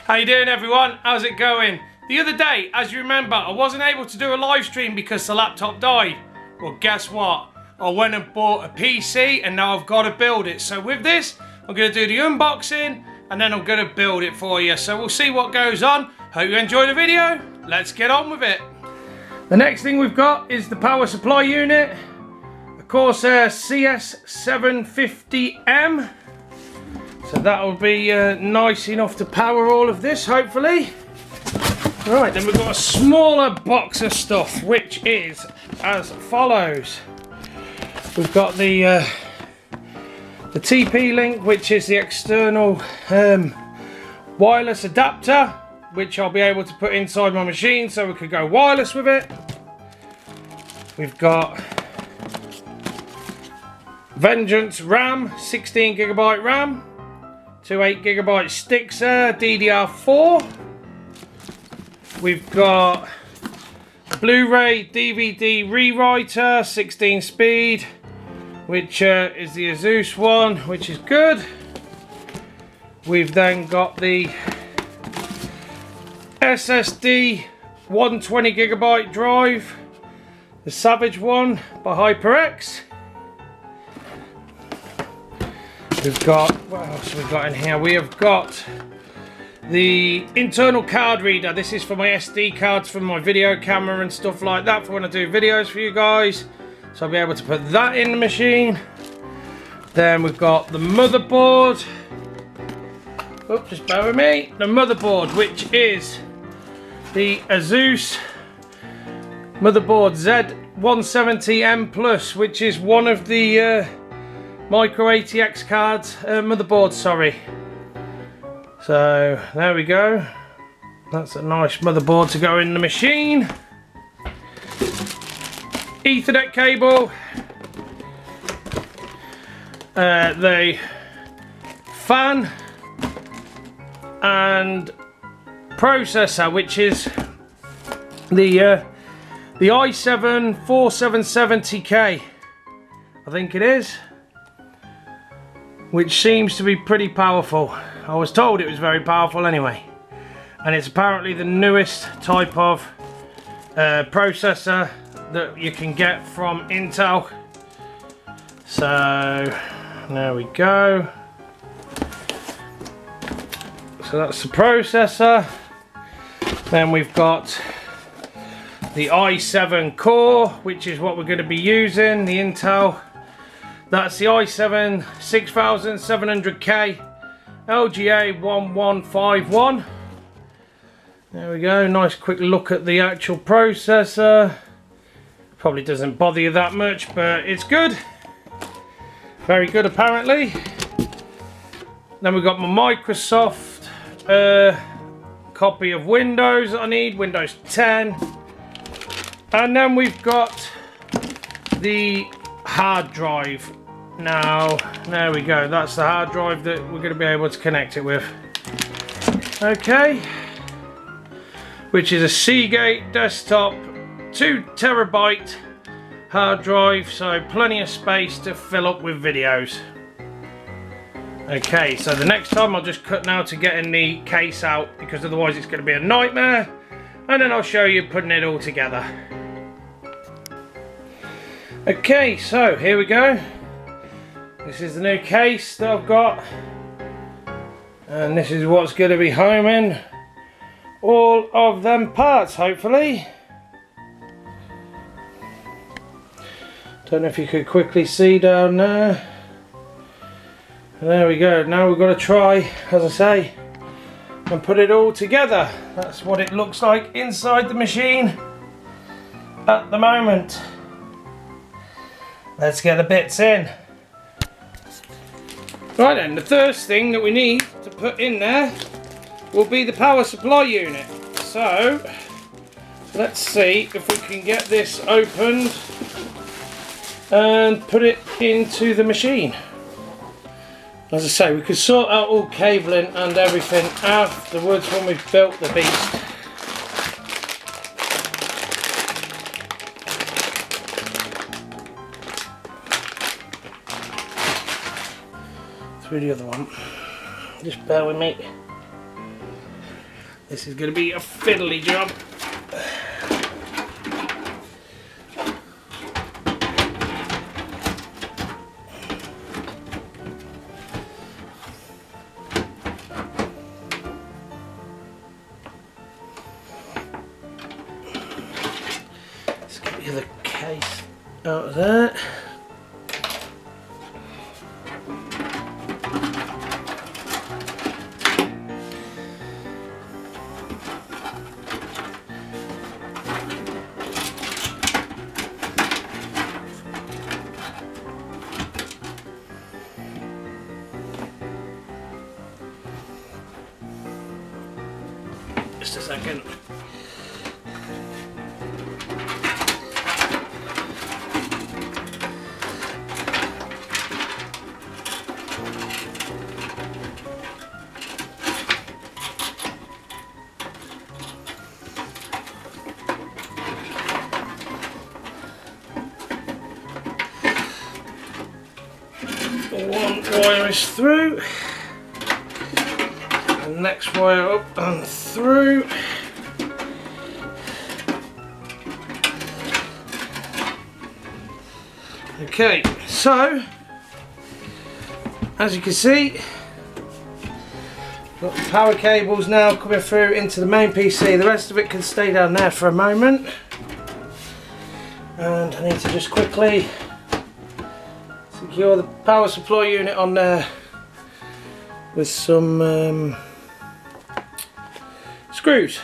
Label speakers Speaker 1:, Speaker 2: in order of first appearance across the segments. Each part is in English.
Speaker 1: How you doing, everyone? How's it going? The other day, as you remember, I wasn't able to do a live stream because the laptop died. Well, guess what? I went and bought a PC and now I've got to build it. So with this, I'm going to do the unboxing and then I'm going to build it for you. So we'll see what goes on. Hope you enjoy the video. Let's get on with it. The next thing we've got is the power supply unit. The Corsair CS750M. So that'll be nice enough to power all of this, hopefully. Right, then we've got a smaller box of stuff, which is as follows. We've got the TP-Link, which is the external wireless adapter, which I'll be able to put inside my machine so we could go wireless with it. We've got Vengence RAM, 16GB RAM. 2 8GB Strix DDR4. We've got Bluray DVD rewriter, 16 speed, which is the Asus one, which is good. We've then got the SSD 120GB drive, the Savage one by HyperX. We've got, what else have we got in here? We have got the internal card reader. This is for my SD cards from my video camera and stuff like that for when I do videos for you guys. So I'll be able to put that in the machine. Then we've got the motherboard. Oops, just bear with me. The motherboard, which is the Asus Motherboard Z170M Plus, which is one of the micro ATX cards, motherboard, sorry. So there we go. That's a nice motherboard to go in the machine. Ethernet cable. The fan and processor, which is the i7 4770K, I think it is, which seems to be pretty powerful. I was told it was very powerful anyway, and it's apparently the newest type of processor that you can get from Intel. So there we go. So that's the processor. Then we've got the i7 core, which is what we're going to be using, the Intel. That's the i7 6700K LGA 1151. There we go, nice quick look at the actual processor. Probably doesn't bother you that much, but it's good. Very good apparently. Then we've got my Microsoft copy of Windows that I need, Windows 10. And then we've got the hard drive. Now, there we go, that's the hard drive that we're going to be able to connect it with. Okay, which is a Seagate desktop 2TB hard drive, so plenty of space to fill up with videos. Okay, so the next time I'll just cut now to getting the case out, because otherwise it's going to be a nightmare, and then I'll show you putting it all together. Okay, so here we go. This is the new case that I've got, and this is what's going to be homing all of them parts, hopefully. Don't know if you could quickly see down there. There we go. Now we've got to try, as I say, and put it all together. That's what it looks like inside the machine at the moment. Let's get the bits in. Right then, the first thing that we need to put in there will be the power supply unit. So, let's see if we can get this opened and put it into the machine. As I say, we could sort out all cabling and everything afterwards when we've built the beast. through the other one. Just bear with me. This is going to be a fiddly job. Let's get the other case out of there. Just a second. One wire is through. The next wire up and through. Okay, so as you can see, got the power cables now coming through into the main PC. The rest of it can stay down there for a moment. And I need to just quickly secure the power supply unit on there with some screws.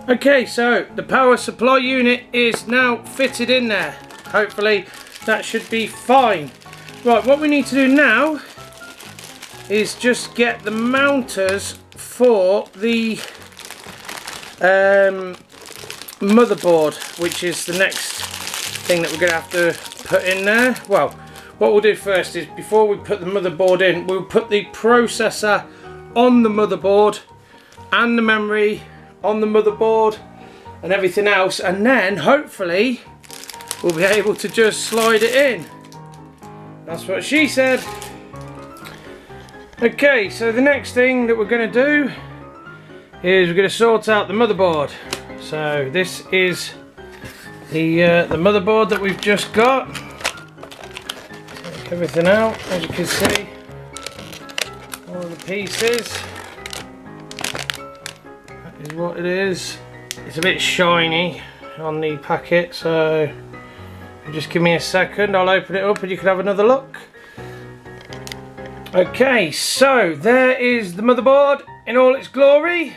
Speaker 1: Okay, so the power supply unit is now fitted in there. Hopefully that should be fine. Right, what we need to do now is just get the mounters for the motherboard, which is the next thing that we're going to have to put in there. Well, what we'll do first is, before we put the motherboard in, we'll put the processor on the motherboard and the memory on the motherboard and everything else, and then hopefully we'll be able to just slide it in. That's what she said. Okay, so the next thing that we're going to do is we're going to sort out the motherboard. So this is the motherboard that we've just got. Take everything out, as you can see, all the pieces. That is what it is. It's a bit shiny on the packet, so just give me a second, I'll open it up and you can have another look. Okay, so there is the motherboard in all its glory.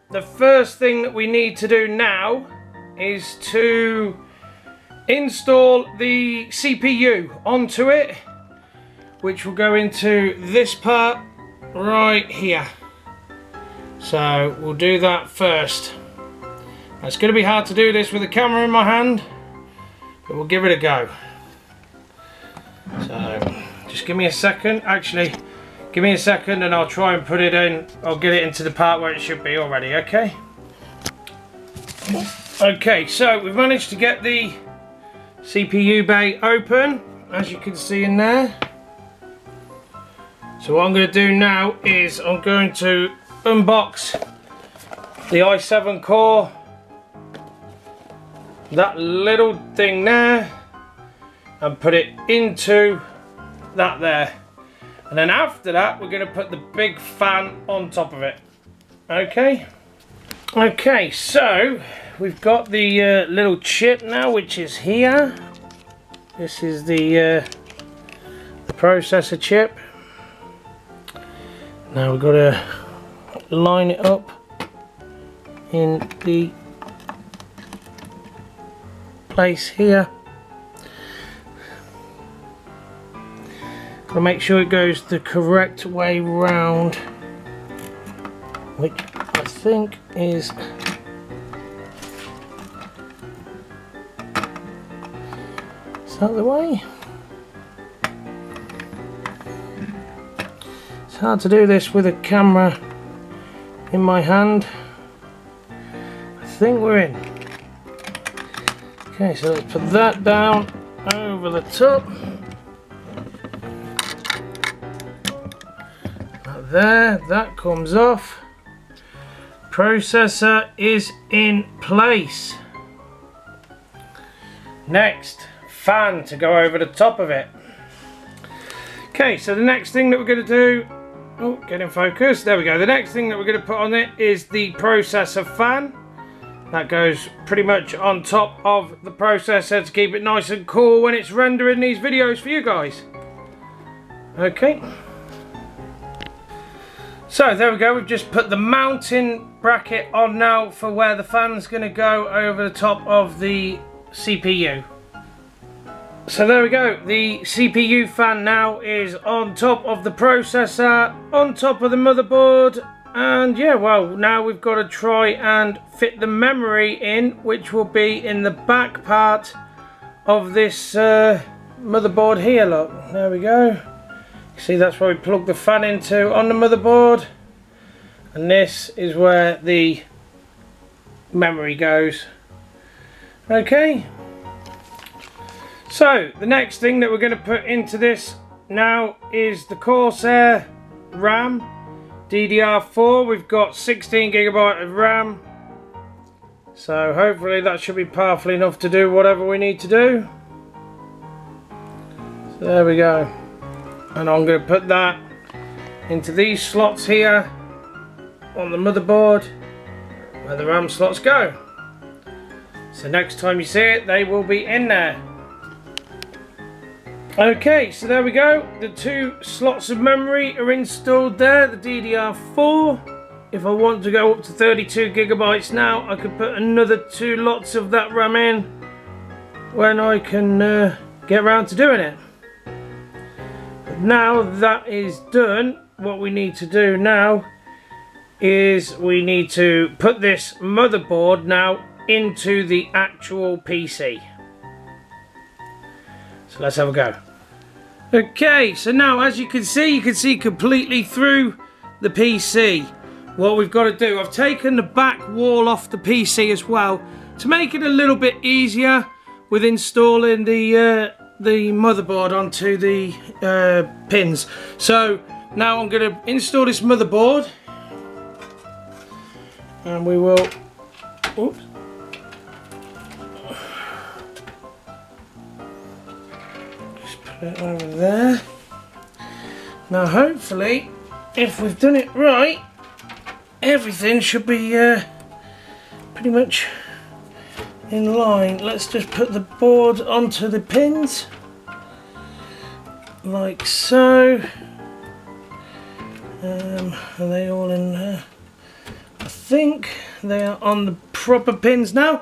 Speaker 1: The first thing that we need to do now is to install the CPU onto it, which will go into this part right here. So we'll do that first. It's going to be hard to do this with a camera in my hand, but we'll give it a go. So just give me a second. Actually, give me a second and I'll try and put it in. I'll get it into the part where it should be already, okay? Okay, so we've managed to get the CPU bay open, as you can see in there. So what I'm going to do now is I'm going to unbox the i7 core, that little thing there, and put it into that there. And then after that, we're going to put the big fan on top of it. Okay? Okay, so we've got the little chip now, which is here. This is the processor chip. Now we've got to line it up in the place here. Got to make sure it goes the correct way round, which I think is that the way? It's hard to do this with a camera in my hand. I think we're in. Okay, so let's put that down over the top. there, that comes off. Processor is in place. Next, fan to go over the top of it. Okay, so the next thing that we're going to do, oh, get in focus, there we go. The next thing that we're going to put on it is the processor fan. That goes pretty much on top of the processor to keep it nice and cool when it's rendering these videos for you guys. Okay. So there we go, we've just put the mounting bracket on now for where the fan's going to go over the top of the CPU. So there we go, the CPU fan now is on top of the processor, on top of the motherboard, and yeah, well, now we've got to try and fit the memory in, which will be in the back part of this motherboard here, look, there we go. See, that's where we plug the fan into on the motherboard, and this is where the memory goes. Okay. So, the next thing that we're going to put into this now is the Corsair RAM DDR4. We've got 16GB of RAM. So, hopefully that should be powerful enough to do whatever we need to do. So, there we go. And I'm going to put that into these slots here on the motherboard where the RAM slots go. So, next time you see it, they will be in there. Okay, so there we go, the 2 slots of memory are installed there, the DDR4. If I want to go up to 32GB now, I could put another 2 lots of that RAM in when I can get around to doing it. But now that is done, what we need to do now is we need to put this motherboard now into the actual PC. So let's have a go. Okay, so now as you can see completely through the PC. What we've got to do, I've taken the back wall off the PC as well to make it a little bit easier with installing the motherboard onto the pins. So now I'm going to install this motherboard, and we will, oops. Over there. Now hopefully, if we've done it right, everything should be pretty much in line. Let's just put the board onto the pins like so. Are they all in there? I think they are on the proper pins now.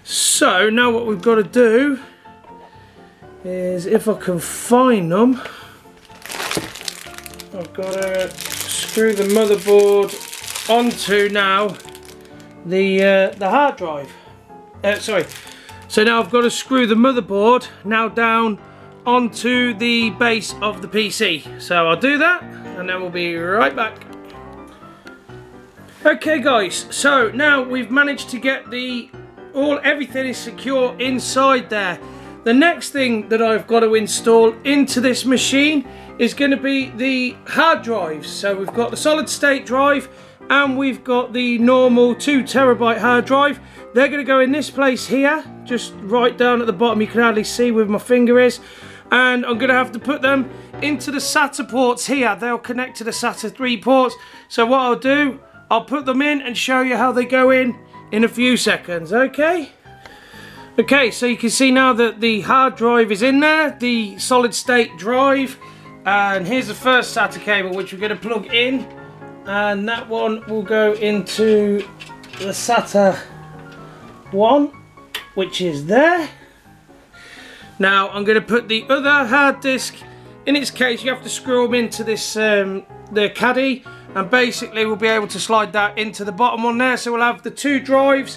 Speaker 1: So now what we've got to do is, if I can find them, I've got to screw the motherboard onto now the hard drive. Sorry. So now I've got to screw the motherboard now down onto the base of the PC. So I'll do that, and then we'll be right back. Okay, guys. So now we've managed to get everything is secure inside there. The next thing that I've got to install into this machine is going to be the hard drives. So we've got the solid state drive and we've got the normal 2TB hard drive. They're going to go in this place here, just right down at the bottom. You can hardly see where my finger is. And I'm going to have to put them into the SATA ports here. They'll connect to the SATA 3 ports. So what I'll do, I'll put them in and show you how they go in a few seconds, okay? Okay, so you can see now that the hard drive is in there, the solid state drive, and here's the first SATA cable which we're going to plug in, and that one will go into the SATA 1, which is there. Now I'm going to put the other hard disk, in its case you have to screw them into this the caddy, and basically we'll be able to slide that into the bottom one there, so we'll have the 2 drives,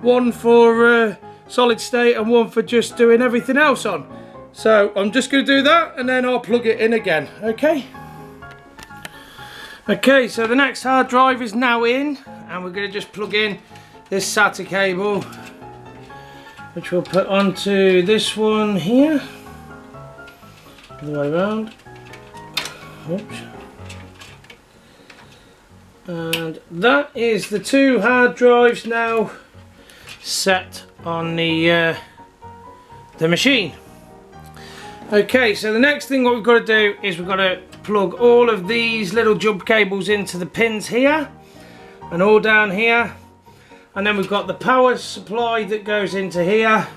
Speaker 1: one for solid state and one for just doing everything else on. So I'm just going to do that and then I'll plug it in again, okay? Okay, so the next hard drive is now in, and we're going to just plug in this SATA cable, which we'll put onto this one here, the way around. Oops. And that is the 2 hard drives now set on the machine. Okay, so the next thing what we've got to do is we've got to plug all of these little jump cables into the pins here and all down here, and then we've got the power supply that goes into here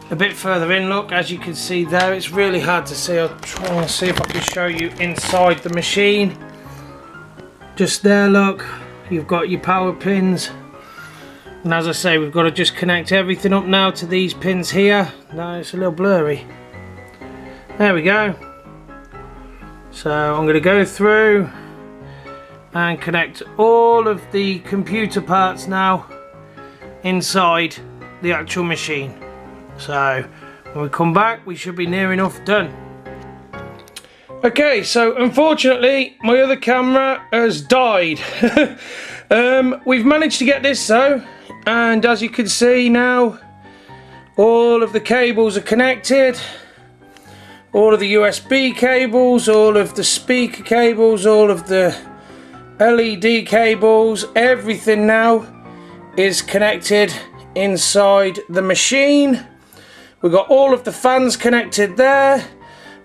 Speaker 1: a bit further in. Look, as you can see there, it's really hard to see. I'll try and see if I can show you inside the machine. Just there, look, you've got your power pins, and as I say, we've got to just connect everything up now to these pins here. No, it's a little blurry. There we go. So I'm going to go through and connect all of the computer parts now inside the actual machine. So when we come back, we should be near enough done. Okay, so unfortunately my other camera has died. We've managed to get this though, and as you can see now, all of the cables are connected. All of the USB cables, all of the speaker cables, all of the LED cables, everything now is connected inside the machine. We've got all of the fans connected there.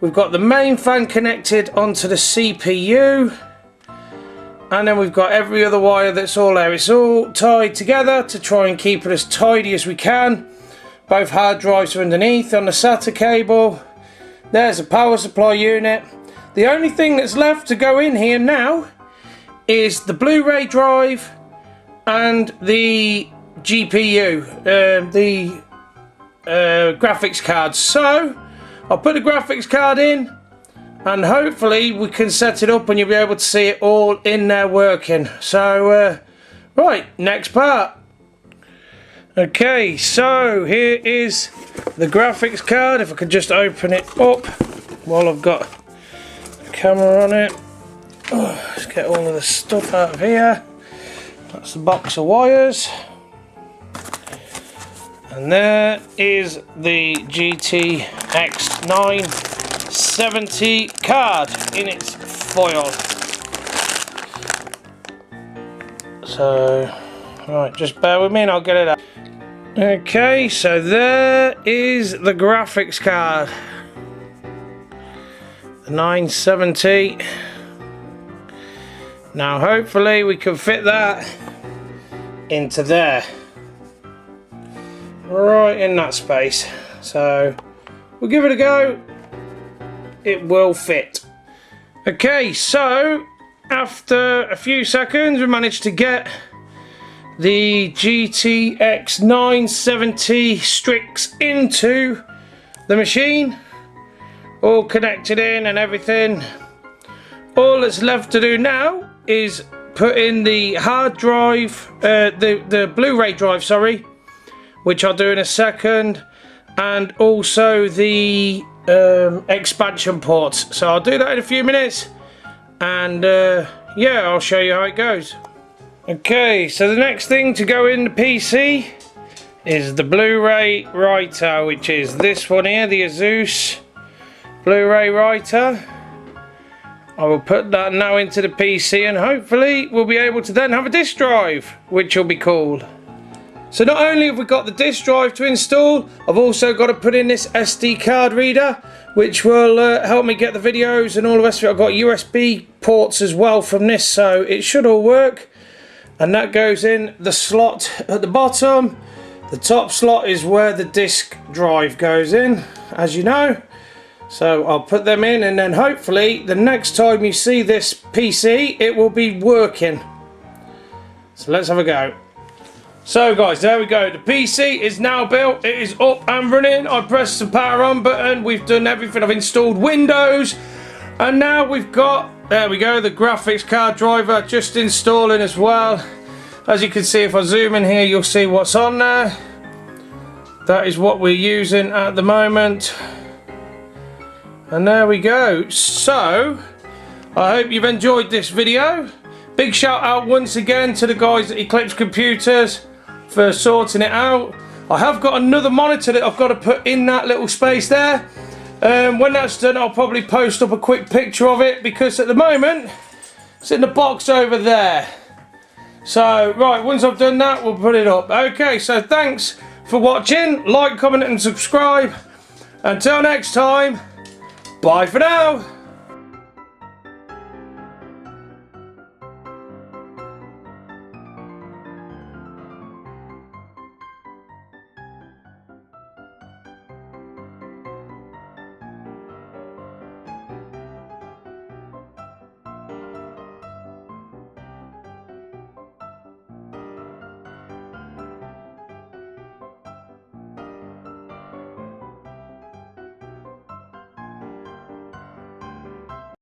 Speaker 1: We've got the main fan connected onto the CPU. And then we've got every other wire that's all there. It's all tied together to try and keep it as tidy as we can. Both hard drives are underneath on the SATA cable. There's a power supply unit. The only thing that's left to go in here now is the Blu-ray drive and the GPU, the graphics card. So I'll put the graphics card in and hopefully we can set it up and you'll be able to see it all in there working. So right, next part. Okay, so here is the graphics card. If I could just open it up while I've got the camera on it. Oh, let's get all of the stuff out of here. That's the box of wires. And there is the GTX 970 card in its foil. So, right, just bear with me and I'll get it out. Okay, so there is the graphics card. The 970. Now hopefully we can fit that into there. Right in that space. So we'll give it a go. It will fit. Okay, so after a few seconds we managed to get the GTX 970 Strix into the machine, all connected in and everything. All that's left to do now is put in the hard drive, the Blu-ray drive, sorry, which I'll do in a second, and also the expansion ports. So I'll do that in a few minutes, and yeah, I'll show you how it goes. Okay, so the next thing to go in the PC is the Bluray Writer, which is this one here, the Asus Bluray Writer. I will put that now into the PC and hopefully we'll be able to then have a disk drive, which will be cool. So not only have we got the disk drive to install, I've also got to put in this SD card reader, which will help me get the videos and all the rest of it. I've got USB ports as well from this, so it should all work. And that goes in the slot at the bottom. The top slot is where the disk drive goes in, as you know. So I'll put them in, and then hopefully the next time you see this PC, it will be working. So let's have a go. So guys, there we go. The PC is now built. It is up and running. I pressed the power on button. We've done everything. I've installed Windows. And now we've got, there we go, the graphics card driver just installing as well. As you can see, if I zoom in here, you'll see what's on there. That is what we're using at the moment. And there we go. So, I hope you've enjoyed this video. Big shout out once again to the guys at Eclipse Computers for sorting it out. I have got another monitor that I've got to put in that little space there. When that's done, I'll probably post up a quick picture of it, because at the moment It's in the box over there. So, right, once I've done that, we'll put it up. Okay, so thanks for watching. Like, comment and subscribe. Until next time, bye for now.